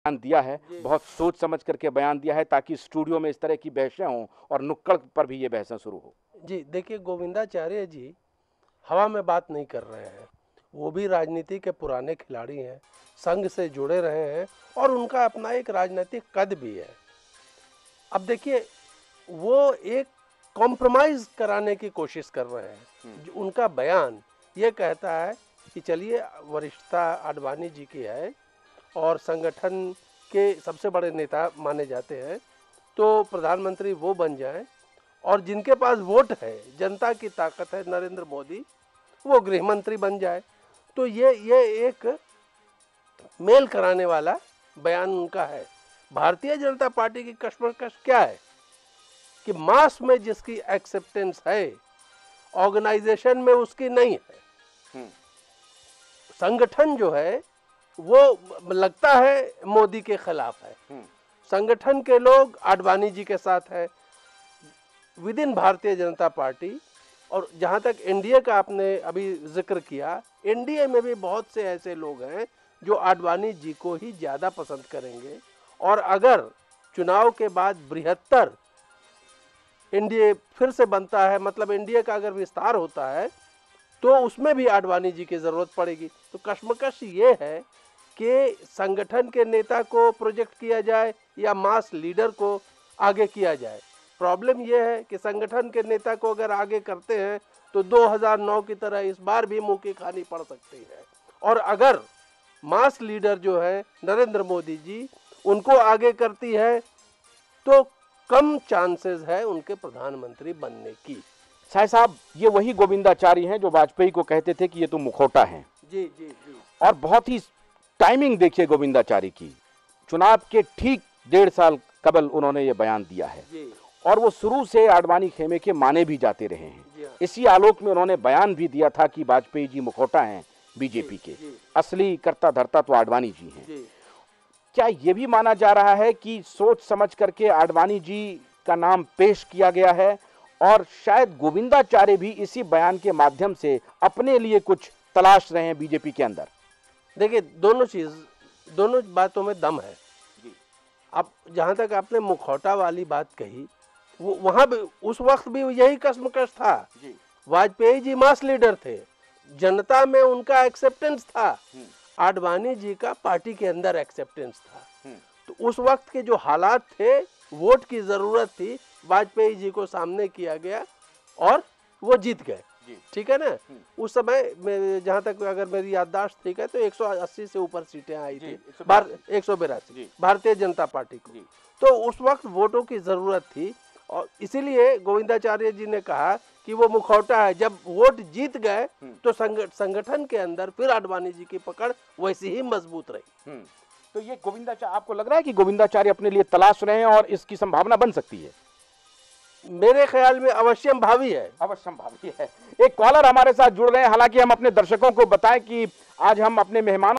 बयान दिया है, बहुत सोच समझ करके बयान दिया है ताकि स्टूडियो में इस तरह की बहसें हों और नुक्कड़ पर भी ये बहसें शुरू हो। जी देखिए, गोविंदाचार्य जी हवा में बात नहीं कर रहे हैं, वो भी राजनीति के पुराने खिलाड़ी हैं, संघ से जुड़े रहे हैं और उनका अपना एक राजनीतिक कद भी है। अब देखिए, वो एक कॉम्प्रोमाइज कराने की कोशिश कर रहे हैं। जो उनका बयान ये कहता है कि चलिए, वरिष्ठता आडवाणी जी की है और संगठन के सबसे बड़े नेता माने जाते हैं, तो प्रधानमंत्री वो बन जाएं और जिनके पास वोट है, जनता की ताकत है, नरेंद्र मोदी, वो गृह मंत्री बन जाए। तो ये एक मेल कराने वाला बयान उनका है। भारतीय जनता पार्टी की कश्मकश क्या है कि मास में जिसकी एक्सेप्टेंस है, ऑर्गेनाइजेशन में उसकी नहीं है। संगठन जो है वो लगता है मोदी के खिलाफ है। संगठन के लोग आडवाणी जी के साथ है with in Bharatiya Janata party. और जहां तक एनडीए का आपने अभी जिक्र किया, एनडीए में भी बहुत से ऐसे लोग हैं जो आडवाणी जी को ही ज्यादा पसंद करेंगे। और अगर चुनाव के बाद बृहत्तर एनडीए फिर से बनता है, मतलब एनडीए का अगर विस्तार होता है, तो उसमें भी आडवाणी जी की जरूरत पड़ेगी। तो कश्मकश ये है कि संगठन के नेता को प्रोजेक्ट किया जाए या मास लीडर को आगे किया जाए। प्रॉब्लम यह है कि संगठन के नेता को अगर आगे करते हैं तो 2009 की तरह इस बार भी मुंह की खानी पड़ सकती है। और अगर मास लीडर जो है नरेंद्र मोदी जी, उनको आगे करती है, तो कम चांसेस है उनके प्रधानमंत्री बनने की। शाह साहब, ये वही गोविंदाचार्य हैं जो वाजपेयी को कहते थे कि ये तो मुखौटा है। जी जी जी। और बहुत ही टाइमिंग देखिए गोविंदाचार्य की, चुनाव के ठीक 1.5 साल कबल उन्होंने ये बयान दिया है जी। और वो शुरू से आडवाणी खेमे के माने भी जाते रहे हैं। इसी आलोक में उन्होंने बयान भी दिया था कि वाजपेयी जी मुखौटा हैं बीजेपी के, असली कर्ता धर्ता तो आडवाणी जी हैं। क्या ये भी माना जा रहा है कि सोच समझ करके आडवाणी जी का नाम पेश किया गया है और शायद गोविंदाचार्य भी इसी बयान के माध्यम से अपने लिए कुछ तलाश रहे हैं बीजेपी के अंदर? देखिए, दोनों बातों में दम है। अब जहां तक आपने मुखौटा वाली बात कही, वो वहां भी उस वक्त भी यही कश्मकश था। वाजपेयी जी मास लीडर थे, जनता में उनका एक्सेप्टेंस था, आडवाणी जी का पार्टी के अंदर एक्सेप्टेंस था। तो उस वक्त के जो हालात थे, वोट की जरूरत थी, वाजपेयी जी को सामने किया गया और वो जीत गए। ठीक है ना। उस समय में जहां तक अगर मेरी याददाश्त ठीक है तो 180 से ऊपर सीटें आई थी, 182 भारतीय जनता पार्टी को। तो उस वक्त वोटों की जरूरत थी और इसीलिए गोविंदाचार्य जी ने कहा कि वो मुखौटा है। जब वोट जीत गए तो संगठन के अंदर फिर आडवाणी जी की पकड़ वैसी ही मजबूत रही। तो ये गोविंदाचार्य, आपको लग रहा है कि गोविंदाचार्य अपने लिए तलाश रहे हैं और इसकी संभावना बन सकती है? मेरे ख्याल में अवश्यम भावी है। अवश्यम भावी है। एक कॉलर हमारे साथ जुड़ रहे हैं। हालांकि हम अपने दर्शकों को बताएं कि आज हम अपने मेहमानों